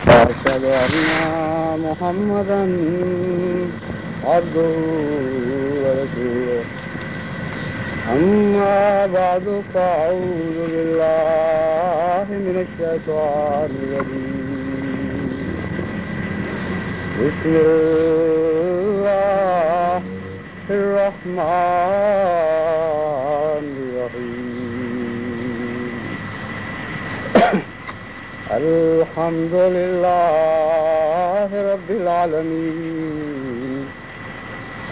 وأشهد أن محمدا عبده ورسوله. أما بعد فأعوذ بالله من الشيطان الرجيم. بسم الله الرحمن الرحيم. الحمد لله رب العالمين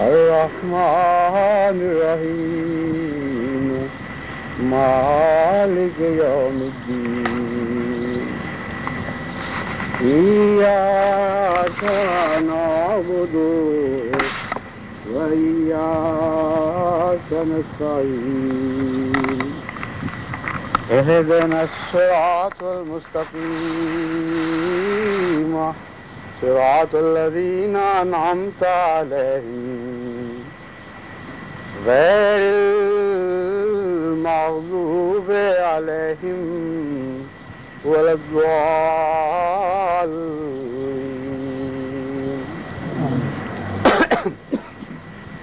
الرحمن الرحيم مالك يوم الدين. إياك نعبد وإياك نستعين. اهدنا الصراط المستقيم صراط الذين أنعمت عليهم غير المغضوب عليهم ولا الضالين.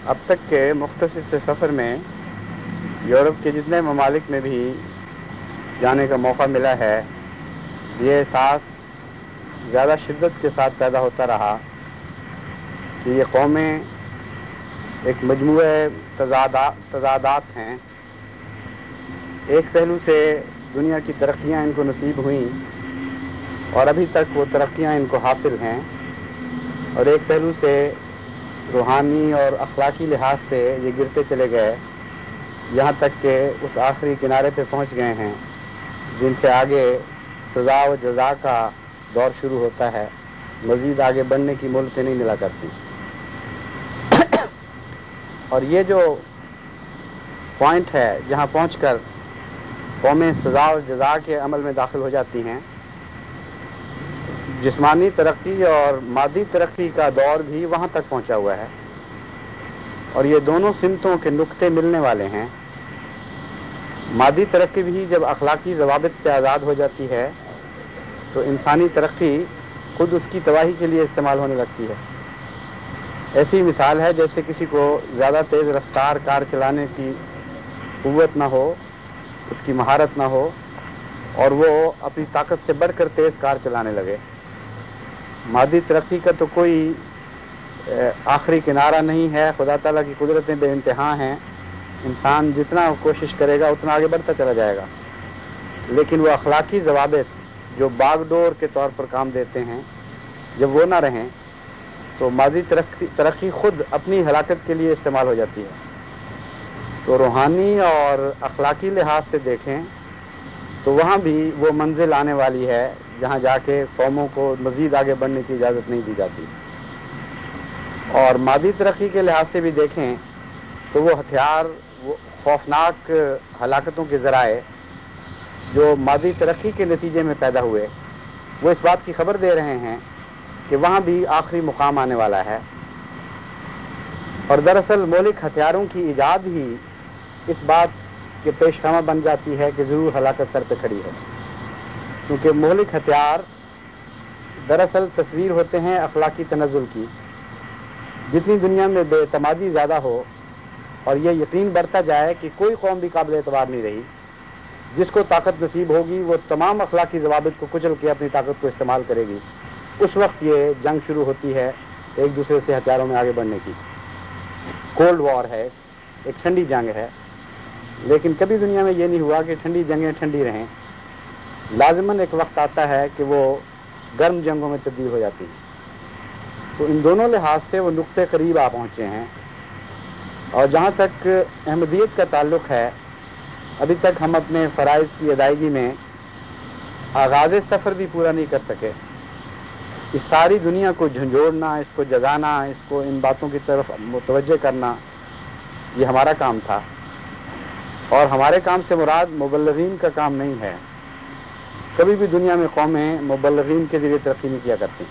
اب تک کے مختصر سے سفر میں یورپ کے جتنے ممالک میں بھی جانے کا موقع ملا ہے، یہ احساس زیادہ شدت کے ساتھ پیدا ہوتا رہا کہ یہ قومیں ایک مجموعہ تضادات ہیں. ایک پہلو سے دنیا کی ترقیاں ان کو نصیب ہوئیں اور ابھی تک وہ ترقیاں ان کو حاصل ہیں، اور ایک پہلو سے روحانی اور اخلاقی لحاظ سے یہ گرتے چلے گئے یہاں تک کہ اس آخری کنارے پہ پہنچ گئے ہیں جن سے آگے سزا و جزا کا دور شروع ہوتا ہے. مزید آگے بڑھنے کی مہلتیں نہیں ملا کرتی. اور یہ جو پوائنٹ ہے جہاں پہنچ کر قومیں سزا اور جزا کے عمل میں داخل ہو جاتی ہیں، جسمانی ترقی اور مادی ترقی کا دور بھی وہاں تک پہنچا ہوا ہے، اور یہ دونوں سمتوں کے نقطے ملنے والے ہیں. مادی ترقی بھی جب اخلاقی ضوابط سے آزاد ہو جاتی ہے تو انسانی ترقی خود اس کی تباہی کے لیے استعمال ہونے لگتی ہے. ایسی مثال ہے جیسے کسی کو زیادہ تیز رفتار کار چلانے کی قوت نہ ہو، اس کی مہارت نہ ہو، اور وہ اپنی طاقت سے بڑھ کر تیز کار چلانے لگے. مادی ترقی کا تو کوئی آخری کنارہ نہیں ہے. خدا تعالیٰ کی قدرتیں بے انتہا ہیں. انسان جتنا کوشش کرے گا اتنا آگے بڑھتا چلا جائے گا، لیکن وہ اخلاقی ضوابط جو باغ ڈور کے طور پر کام دیتے ہیں جب وہ نہ رہیں تو مادی ترقی خود اپنی ہلاکت کے لیے استعمال ہو جاتی ہے. تو روحانی اور اخلاقی لحاظ سے دیکھیں تو وہاں بھی وہ منزل آنے والی ہے جہاں جا کے قوموں کو مزید آگے بڑھنے کی اجازت نہیں دی جاتی. اور مادی ترقی کے لحاظ سے بھی دیکھیں تو وہ ہتھیار، وہ خوفناک ہلاکتوں کے ذرائع جو مادی ترقی کے نتیجے میں پیدا ہوئے، وہ اس بات کی خبر دے رہے ہیں کہ وہاں بھی آخری مقام آنے والا ہے. اور دراصل مہلک ہتھیاروں کی ایجاد ہی اس بات کے پیش خیمہ بن جاتی ہے کہ ضرور ہلاکت سر پہ کھڑی ہے، کیونکہ مہلک ہتھیار دراصل تصویر ہوتے ہیں اخلاقی تنزل کی. جتنی دنیا میں بے اعتمادی زیادہ ہو اور یہ یقین بڑھتا جائے کہ کوئی قوم بھی قابل اعتبار نہیں رہی، جس کو طاقت نصیب ہوگی وہ تمام اخلاقی ضوابط کو کچل کے اپنی طاقت کو استعمال کرے گی، اس وقت یہ جنگ شروع ہوتی ہے ایک دوسرے سے ہتھیاروں میں آگے بڑھنے کی. کولڈ وار ہے، ایک ٹھنڈی جنگ ہے. لیکن کبھی دنیا میں یہ نہیں ہوا کہ ٹھنڈی جنگیں ٹھنڈی رہیں. لازماً ایک وقت آتا ہے کہ وہ گرم جنگوں میں تبدیل ہو جاتی ہیں. تو ان دونوں لحاظ سے وہ نقطے قریب آ پہنچے ہیں. اور جہاں تک احمدیت کا تعلق ہے، ابھی تک ہم اپنے فرائض کی ادائیگی میں آغاز سفر بھی پورا نہیں کر سکے. اس ساری دنیا کو جھنجھوڑنا، اس کو جگانا، اس کو ان باتوں کی طرف متوجہ کرنا، یہ ہمارا کام تھا. اور ہمارے کام سے مراد مبلغین کا کام نہیں ہے. کبھی بھی دنیا میں قومیں مبلغین کے ذریعے ترقی نہیں کیا کرتی.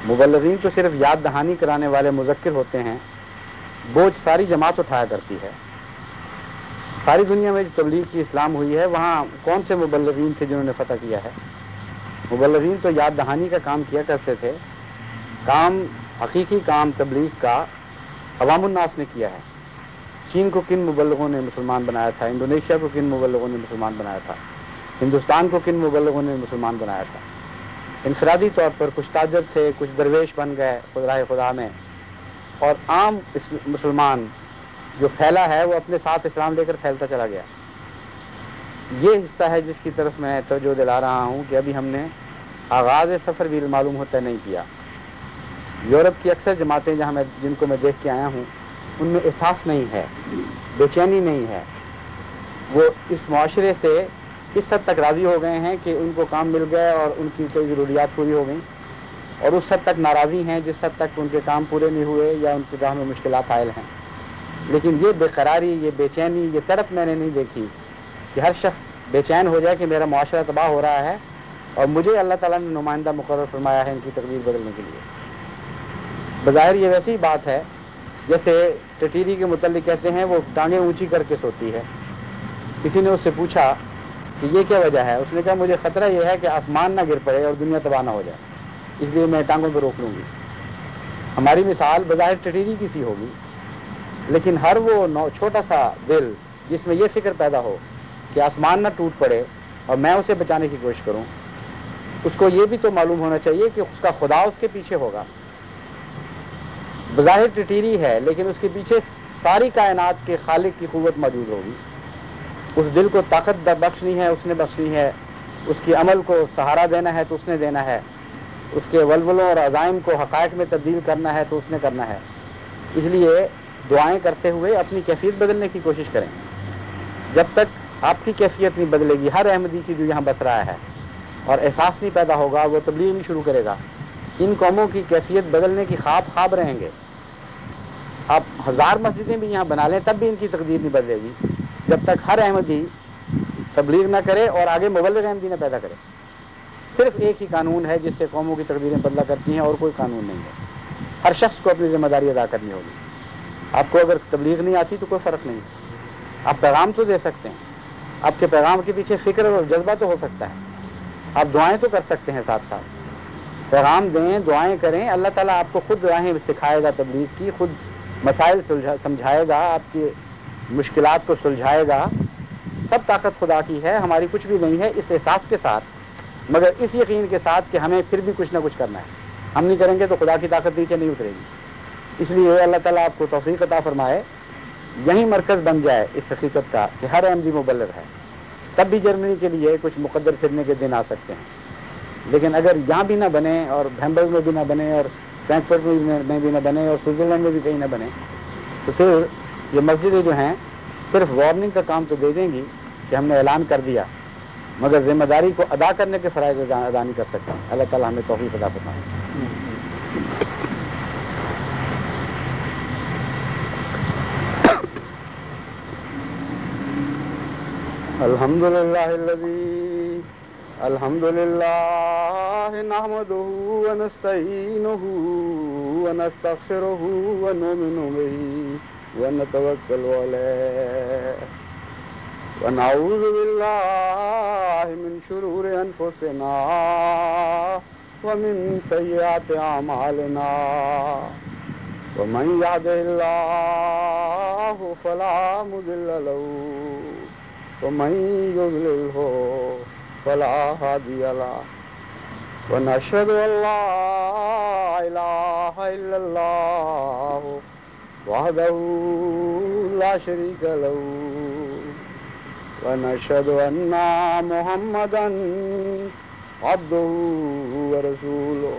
مبلغین تو صرف یاد دہانی کرانے والے مذکر ہوتے ہیں. بوجھ ساری جماعت اٹھایا کرتی ہے. ساری دنیا میں جو تبلیغ کی اسلام ہوئی ہے وہاں کون سے مبلغین تھے جنہوں نے فتح کیا ہے؟ مبلغین تو یاد دہانی کا کام کیا کرتے تھے، کام حقیقی کام تبلیغ کا عوام الناس نے کیا ہے۔ چین کو کن مبلغوں نے مسلمان بنایا تھا، انڈونیشیا کو کن مبلغوں نے مسلمان بنایا تھا، ہندوستان کو کن مبلغوں نے مسلمان بنایا تھا۔ انفرادی طور پر کچھ تاجر تھے، کچھ درویش بن گئے راہ خدا میں، اور عام مسلمان جو پھیلا ہے وہ اپنے ساتھ اسلام لے کر پھیلتا چلا گیا۔ یہ حصہ ہے جس کی طرف میں توجہ دلا رہا ہوں کہ ابھی ہم نے آغاز سفر بھی معلوم ہوتا نہیں کیا۔ یورپ کی اکثر جماعتیں جن کو میں دیکھ کے آیا ہوں، ان میں احساس نہیں ہے، بے چینی نہیں ہے، وہ اس معاشرے سے اس حد تک راضی ہو گئے ہیں کہ ان کو کام مل گئے اور ان کی کوئی ضروریات پوری ہو گئیں، اور اس حد تک ناراضی ہیں جس حد تک ان کے کام پورے نہیں ہوئے یا ان کی راہ میں مشکلات عائل ہیں۔ لیکن یہ بے قراری، یہ بے چینی، یہ تڑپ میں نے نہیں دیکھی کہ ہر شخص بے چین ہو جائے کہ میرا معاشرہ تباہ ہو رہا ہے اور مجھے اللہ تعالیٰ نے نمائندہ مقرر فرمایا ہے ان کی تقدیر بدلنے کے لیے۔ بظاہر یہ ویسی بات ہے جیسے ٹٹیری کے متعلق کہتے ہیں وہ ٹانگیں اونچی کر کے سوتی ہے۔ کسی نے اس سے پوچھا کہ یہ کیا وجہ ہے، اس نے کہا مجھے خطرہ یہ ہے کہ آسمان نہ گر پڑے اور دنیا تباہ نہ ہو جائے، اس لیے میں ٹانگوں پہ روک لوں گی۔ ہماری مثال بظاہر ٹٹیری کی سی ہوگی، لیکن ہر وہ چھوٹا سا دل جس میں یہ فکر پیدا ہو کہ آسمان نہ ٹوٹ پڑے اور میں اسے بچانے کی کوشش کروں، اس کو یہ بھی تو معلوم ہونا چاہیے کہ اس کا خدا اس کے پیچھے ہوگا۔ بظاہر ٹٹیری ہے لیکن اس کے پیچھے ساری کائنات کے خالق کی قوت موجود ہوگی۔ اس دل کو طاقت بخشنی ہے اس نے بخشنی ہے، اس کی عمل کو سہارا دینا ہے تو اس نے دینا ہے، اس کے ولولوں اور عزائم کو حقائق میں تبدیل کرنا ہے تو اس نے کرنا ہے۔ اس لیے دعائیں کرتے ہوئے اپنی کیفیت بدلنے کی کوشش کریں۔ جب تک آپ کی کیفیت نہیں بدلے گی، ہر احمدی کی جو یہاں بس رہا ہے، اور احساس نہیں پیدا ہوگا، وہ تبلیغ نہیں شروع کرے گا، ان قوموں کی کیفیت بدلنے کی خواب رہیں گے۔ آپ 1000 مسجدیں بھی یہاں بنا لیں تب بھی ان کی تقدیر نہیں بدلے گی جب تک ہر احمدی تبلیغ نہ کرے اور آگے مبلغ احمدی نہ پیدا کرے۔ صرف ایک ہی قانون ہے جس سے قوموں کی تقدیریں بدلا کرتی ہیں، اور کوئی قانون نہیں ہے۔ ہر شخص کو اپنی ذمہ داری ادا کرنی ہوگی۔ آپ کو اگر تبلیغ نہیں آتی تو کوئی فرق نہیں، آپ پیغام تو دے سکتے ہیں، آپ کے پیغام کے پیچھے فکر اور جذبہ تو ہو سکتا ہے، آپ دعائیں تو کر سکتے ہیں، ساتھ ساتھ پیغام دیں، دعائیں کریں، اللہ تعالیٰ آپ کو خود راہیں سکھائے گا تبلیغ کی، خود مسائل سمجھائے گا، آپ کی مشکلات کو سلجھائے گا۔ سب طاقت خدا کی ہے، ہماری کچھ بھی نہیں ہے، اس احساس کے ساتھ، مگر اس یقین کے ساتھ کہ ہمیں پھر بھی کچھ نہ کچھ کرنا ہے۔ ہم نہیں کریں گے تو خدا کی طاقت نیچے نہیں اترے گی۔ اس لیے اللہ تعالیٰ آپ کو توفیق عطا فرمائے، یہی مرکز بن جائے اس حقیقت کا کہ ہر احمدی مبلغ ہے۔ تب بھی جرمنی کے لیے کچھ مقدر پھرنے کے دن آ سکتے ہیں، لیکن اگر یہاں بھی نہ بنے اور ہیمبرگ میں بھی نہ بنے اور فرینکفرٹ میں بھی نہ بنے اور سوئٹزرلینڈ میں بھی کہیں نہ بنے، تو پھر یہ مسجدیں جو ہیں صرف وارننگ کا کام تو دے دیں گی کہ ہم نے اعلان کر دیا، مگر ذمہ داری کو ادا کرنے کے فرائض ادا نہیں کر سکتے۔ اللہ تعالیٰ ہمیں توفیق عطا فرمائے۔ الحمد للہ نحمده ونستعینه ونستغفره ونؤمن به ونتوکل علیہ ونعوذ باللہ من شرور انفسنا ومن سیئات اعمالنا ومن يهده الله فلا مضل له ومن يضلله فلا هادي له ونشهد ان لا اله الا الله وحده لا شريك له ونشهد ان محمدا عبده ورسوله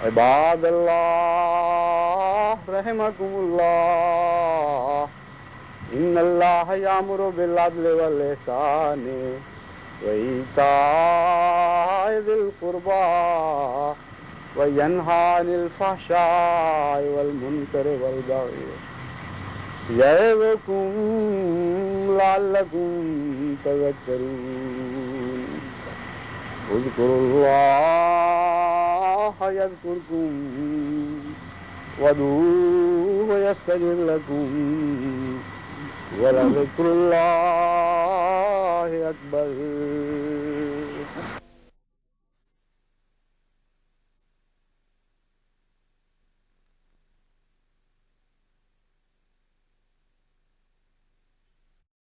عباد اللہ رحمکم اللہ ان اللہ یامر بالعدل والاحسان وایتاء ذی القربى وینہی عن الفحشاء والمنکر والبغی یعظکم لعلکم تذکرون اذکروا اللہ یذکرکم وادعوہ یستجب لکم ولذکر اللہ